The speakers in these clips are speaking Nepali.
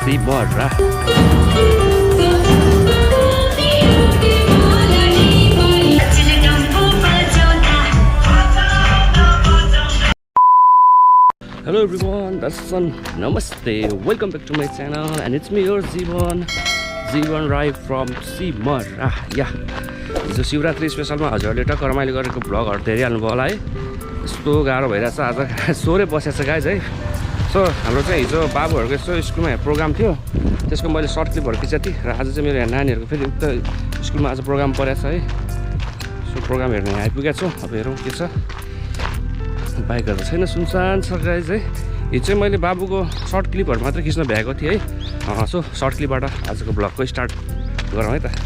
Simara. Hello everyone, that's Sun. Namaste. Welcome back to my channel, and it's me, your Jeevan Rai from Simara. Yeah, हिजो शिवरात्रि स्पेसलमा हजुरहरूले टक्क रमाइलो गरेको भ्लगहरू धेरै हाल्नुभयो होला है। यस्तो गाह्रो भइरहेछ आज सोरे बसेछ गाइज है। सो हाम्रो चाहिँ हिजो बाबुहरूको यस्तो स्कुलमा प्रोग्राम थियो, त्यसको मैले सर्ट क्लिपहरू खिचेको थिएँ र आज चाहिँ मेरो यहाँ नानीहरूको फेरि उक्त स्कुलमा आज प्रोग्राम परेको छ है। सो प्रोग्राम हेर्न यहाँ आइपुगेको छु। अब हेरौँ के छ। बाइकहरू त छैन, सुनसान छ गाइज है। हिजो चाहिँ मैले बाबुको सर्ट क्लिपहरू मात्रै खिच्न भ्याएको थिएँ है। सो सर्ट क्लिपबाट आजको ब्लगको स्टार्ट गरौँ है त।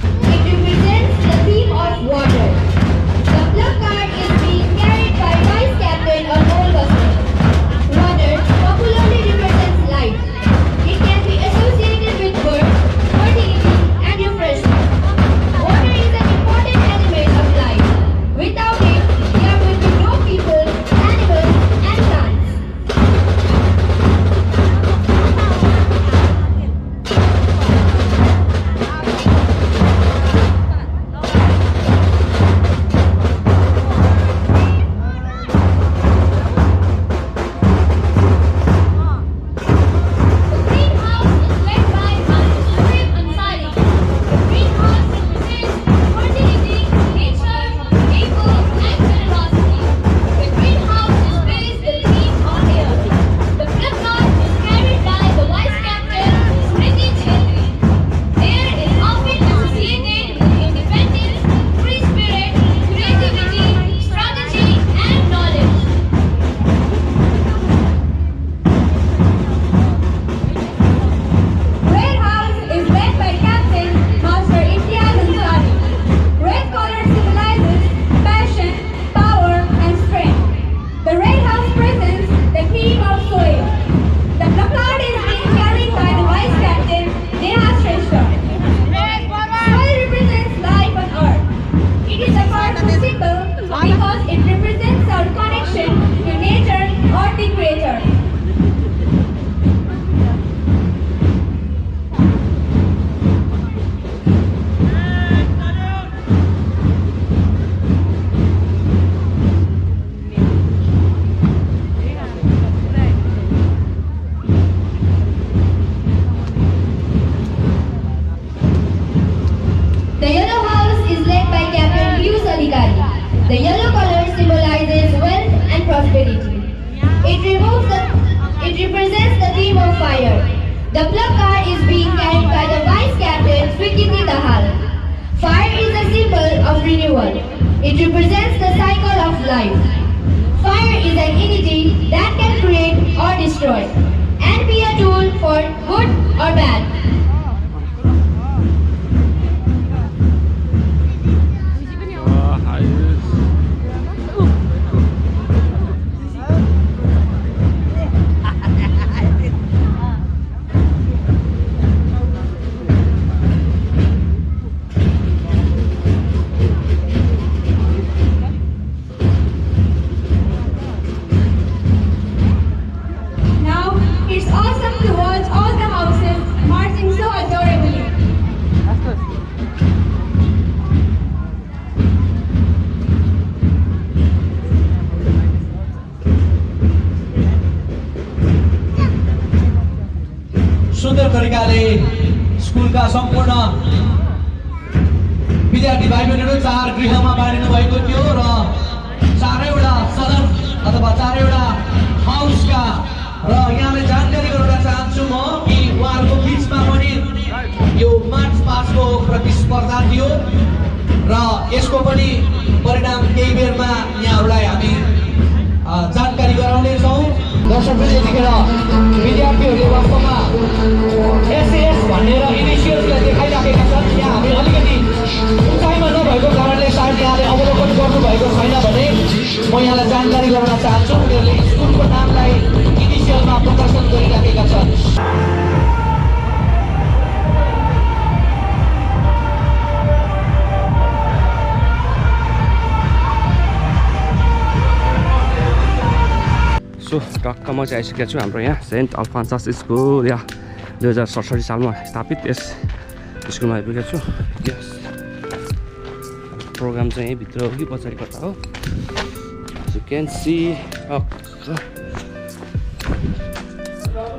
The yellow color symbolizes wealth and prosperity. It represents the theme of fire. The plug card is being carried by the vice captain Srikiti Dahal. Fire is a symbol of renewal. It represents the cycle of life. Fire is an entity that can create or destroy and be a tool for good or bad. सुन्दर तरिकाले स्कुलका सम्पूर्ण विद्यार्थी भाइ बहिनीहरू 4 गृहमा बाँडिनु भएको थियो र 4वटा सदन अथवा 4वटा हाउसका र यहाँले जानकारी गराउन चाहन्छु म कि उहाँहरूको बीचमा पनि यो मार्च पासको प्रतिस्पर्धा थियो र यसको पनि परिणाम केही बेरमा यहाँहरूलाई हामी जानकारी गराउने छौं। दर्शकहरूले यतिखेर विद्यार्थीहरूले वास्तवमा एसएस भनेर इनिसियल्सलाई देखाइराखेका छन्। यहाँ हामी अलिकति उचाइमा नभएको कारणले सायद यहाँले अवलोकन गर्नुभएको छैन भने म यहाँलाई जानकारी गराउन चाहन्छु। उनीहरूले स्कुलको नामलाई इनिसियलमा प्रदर्शन गरिराखेका छन्। सो टक्क म चाहिँ आइसकेको छु हाम्रो यहाँ सेन्ट अल्फोन्सास स्कुल। या 2067 सालमा स्थापित यस स्कुलमा आइपुगेको छु। यस प्रोग्राम चाहिँ यहीँभित्र हो कि पछाडि कता हो, यु क्यान सी।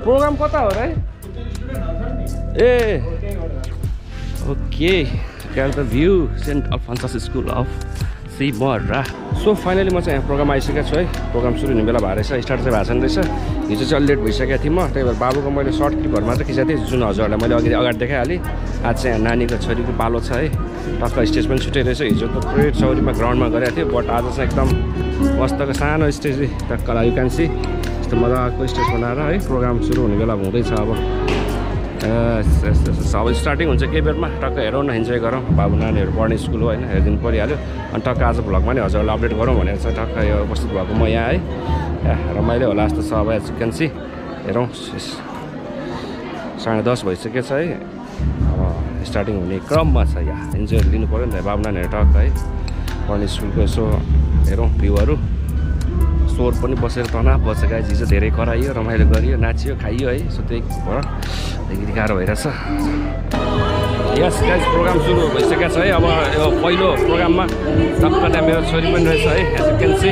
प्रोग्राम कता हो र ए okay, the view saint Alphonsa school of Simra. So finally म चाहिँ यहाँ प्रोग्राम आइसकेको छु है। प्रोग्राम सुरु हुने बेला भएर रहेछ, स्टार्ट चाहिँ भएको छैन रहेछ। हिजो चाहिँ अलि लेट भइसकेको थिएँ म, त्यही भएर बाबुको मैले सर्ट क्लिपहरू मात्रै खिचेको थिएँ जुन हजुरहरूलाई मैले अगाडि देखाइहालेँ। आज चाहिँ नानीको छोरीको पालो छ है, टक्क स्टेज पनि छुट्टै रहेछ। हिजो त पुरै चौरीमा ग्राउन्डमा गरेको थियो, बट आज चाहिँ एकदम मस्तको सानो स्टेज टक्क यु क्यान सी यस्तो मजाको स्टेज बनाएर है प्रोग्राम सुरु हुने बेला हुँदैछ। अब अब स्टार्टिङ हुन्छ केही बेरमा, टक्क हेरौँ न, इन्जोय गरौँ। बाबु नानीहरू पढ्ने स्कुल हो होइन, हेरिदिनु परिहाल्यो। अनि टक्क आज भ्लगमा नि हजुरहरूलाई अपडेट गरौँ भनेर चाहिँ टक्क यो उपस्थित भएको म यहाँ है। रमाइलो होला जस्तो छ। अब चिकन सी हेरौँ, 10:30 भइसकेको छ है। अब स्टार्टिङ हुने क्रममा छ, यहाँ इन्जोय लिनु पऱ्यो नि त बाबु नानीहरू टक्क है। पढ्ने स्कुलको यसो हेरौँ भ्यूहरू। स्वर पनि बसेर तनाव बस्छ गाइज, हिजो धेरै कराइयो, रमाइलो गरियो, नाचियो, खाइयो है। सो त्यही भएर अलिकति गाह्रो भइरहेछ। यस गाइज प्रोग्राम सुरु भइसकेको छ है। अब यो पहिलो प्रोग्राममा टक्क त्यहाँ मेरो छोरी पनि रहेछ है, एज यु क्यान सी।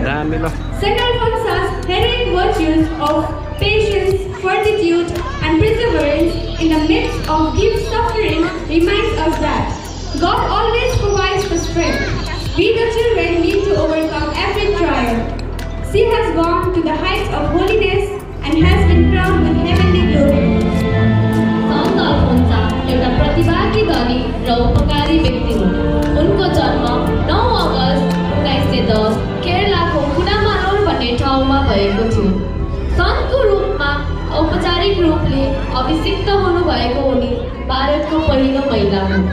दामी ल। Saint Alphonsa's inherent virtues of patience, fortitude, and perseverance in the midst of deep suffering reminds us that God always provides the strength. We the children need to overcome every trial. She has gone to the heights of holiness and has been crowned with heavenly glory. सन्त अल्फोन्सा एउटा प्रतिभागी धनी र उपकारी व्यक्ति हुन्। उनको जन्म 9 अगस्त 1910 केरलाको कुनामानोर भन्ने ठाउँमा भएको थियो। सन्तको रूपमा औपचारिक रूपले अभिषिक्त हुनुभएको उनी भारतको पहिलो महिला हुन्।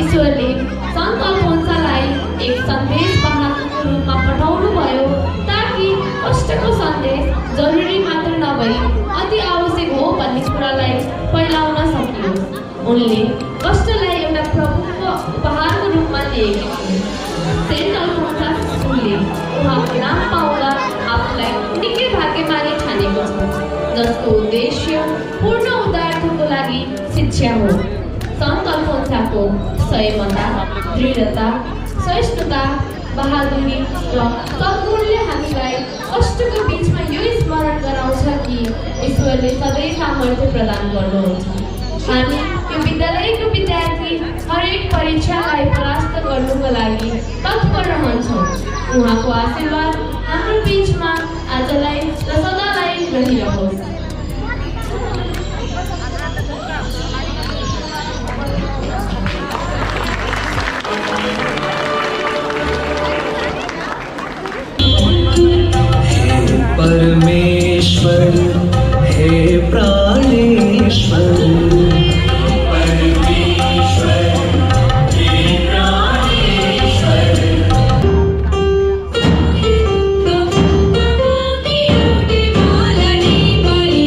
ईश्वरले सन्त अल्फोन्सालाई एक सन्देश वाहकको रूपमा पठाउनु भयो ताकि कष्टको सन्देश जरुरी मात्र नभई अति आवश्यक हो भन्ने कुरालाई फैलाउन सकियोस्। उनले कष्टलाई एउटा प्रभुको उपहारको रूपमा लिएकी थिइन्। सेन्ट अल्फोन्सा स्कुलले उहाँको नाम पाउँदा आफूलाई निकै भाग्यमानी ठानेको छ, जसको उद्देश्य पूर्ण उदारताको लागि शिक्षा हो। सन्त अल्फोन्साको संयमता, दृढता, सहिष्णुता, बहादुरी र सद्गुणले हामीलाई कष्टको बिचमा यो स्मरण गराउँछ कि ईश्वरले सधैँ सामर्थ्य प्रदान गर्नुहुन्छ। हामी यो विद्यालयको विद्यार्थी हरेक परीक्षालाई परास्त गर्नुको लागि तत्पर रहन्छौँ। उहाँको आशीर्वाद हाम्रो बिचमा आजलाई र सदालाई रहिरहोस्। परमेश्वर हे प्राणेश्वर, Bali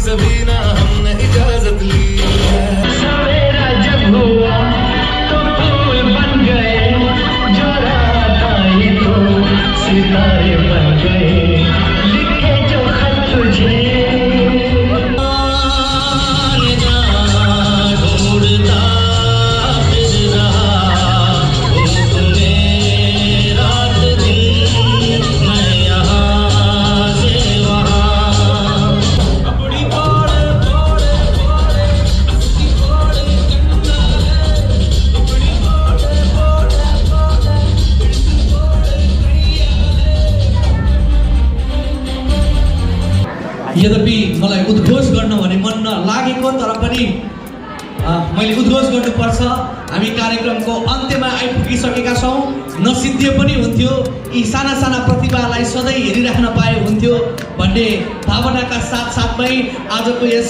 कभी ना हमने इजाजत ली सवेरा जब हुआ तो फूल बन गए जो रात आई तो सितारे बन गए लिखे जो खत तुझे ढूंढता फिर रहा तुम्हें रात दिन मैं यहाँ से वहाँ अपनी बोले बोले बोले असली बोले कंधा अपनी बोले बोले बोले बिल्कुल बोले कैया यद्यपि मलाई उद्घोष गर्न भने मन नलागेको तर पनि मैले उद्घोष गर्नुपर्छ। हामी कार्यक्रमको अन्त्यमा आइपुगिसकेका छौँ। नसिद्धिए पनि हुन्थ्यो यी साना साना प्रतिभालाई सधैँ हेरिराख्न पाए हुन्थ्यो भन्ने भावनाका साथसाथमै आजको यस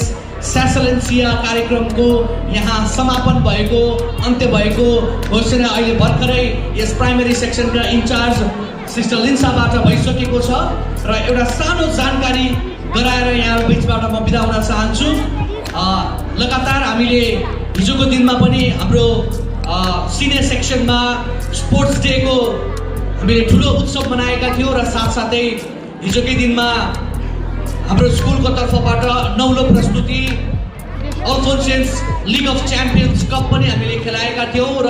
स्यासलेन्सिया कार्यक्रमको यहाँ समापन भएको अन्त्य भएको घोषणा अहिले भर्खरै यस प्राइमेरी सेक्सनका इन्चार्ज सिस्टर लिन्साबाट भइसकेको छ र एउटा सानो जानकारी गराएर यहाँ बिचबाट म बिदा हुन चाहन्छु। लगातार हामीले हिजोको दिनमा पनि हाम्रो सिनियर सेक्सनमा स्पोर्ट्स डेको हामीले ठुलो उत्सव मनाएका थियौँ र साथसाथै हिजोकै दिनमा हाम्रो स्कुलको तर्फबाट नौलो प्रस्तुति अल्फोन्सेन्स लिग अफ च्याम्पियन्स कप पनि हामीले खेलाएका थियौँ र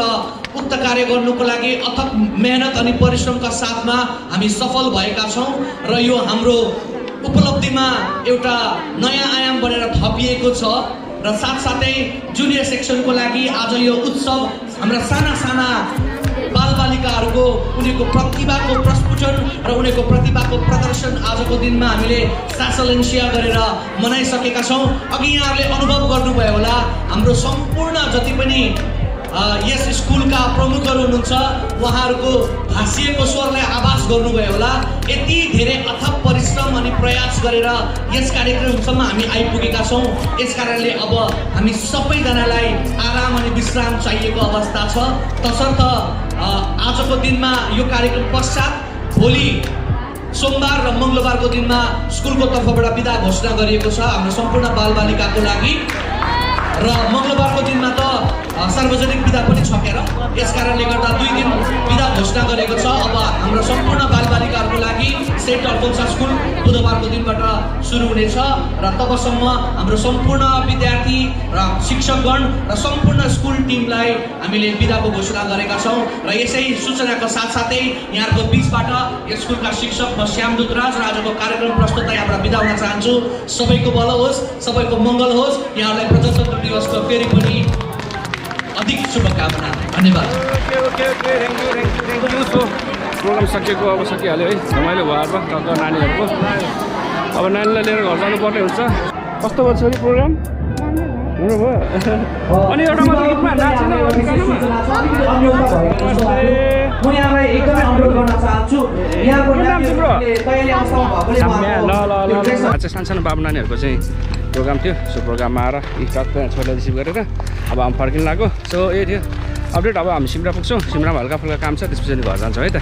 उक्त कार्य गर्नुको लागि अथक मेहनत अनि परिश्रमका साथमा हामी सफल भएका छौँ र यो हाम्रो उपलब्धिमा एउटा नयाँ आयाम बनेर थपिएको छ र साथसाथै जुनियर सेक्सनको लागि आज यो उत्सव हाम्रा साना साना बालबालिकाहरूको उनीहरूको प्रतिभाको प्रस्फुटन र उनीहरूको प्रतिभाको प्रदर्शन आजको दिनमा हामीले सासलेन्सिया गरेर मनाइसकेका छौँ। अघि यहाँहरूले अनुभव गर्नुभयो होला हाम्रो सम्पूर्ण जति पनि यस स्कुलका प्रमुखहरू हुनुहुन्छ उहाँहरूको भाषिएको स्वरलाई आभास गर्नुभयो होला। यति धेरै अथक परिश्रम अनि प्रयास गरेर यस कार्यक्रमसम्म हामी आइपुगेका छौँ। यस कारणले अब हामी सबैजनालाई आराम अनि विश्राम चाहिएको अवस्था छ। तसर्थ आजको दिनमा यो कार्यक्रम पश्चात भोलि सोमबार र मङ्गलबारको दिनमा स्कुलको तर्फबाट बिदा घोषणा गरिएको छ हाम्रो सम्पूर्ण बालबालिकाको लागि र मङ्गलबारको दिनमा त सार्वजनिक बिदा पनि छकेर यस कारणले गर्दा 2 दिन बिदा घोषणा गरेको छ। अब हाम्रो सम्पूर्ण बालबालिकाहरूको लागि सेन्ट अल्फोन्सा स्कुल बुधबारको दिनबाट सुरु हुनेछ र तबसम्म हाम्रो सम्पूर्ण विद्यार्थी र शिक्षकगण र सम्पूर्ण स्कुल टिमलाई हामीले बिदाको घोषणा गरेका छौँ र यसै सूचनाको साथसाथै यहाँको बीचबाट यस स्कुलका शिक्षक म श्यामदूत राज र आजको कार्यक्रम प्रस्तुतलाई यहाँबाट बिदा हुन चाहन्छु। सबैको भलो होस्, सबैको मङ्गल होस्। यहाँहरूलाई प्रजातन्त्र दिवसको फेरि पनि अधिक शुभकामना। धन्यवाद। प्रोग्राम सकिएको अब सकिहाल्यो है। रमाइलो भयो टक्क नानीहरूको। अब नानीलाई लिएर घर जानुपर्ने हुन्छ। कस्तो भयो छोरी प्रोग्राम? राम्रो भयो। अनि एउटा मात्र गीतमा नाच्नु सानो बाबु नानीहरूको चाहिँ प्रोग्राम थियो। सो प्रोग्राममा आएर टक्क छोरीलाई रिसिभ गरेर अब हामी फर्किन लाग्यो। सो यही थियो अपडेट। अब हामी सिमरा पुग्छौँ। सिमरामा हल्का फुल्का काम छ, त्यसपछि घर जान्छौँ है त।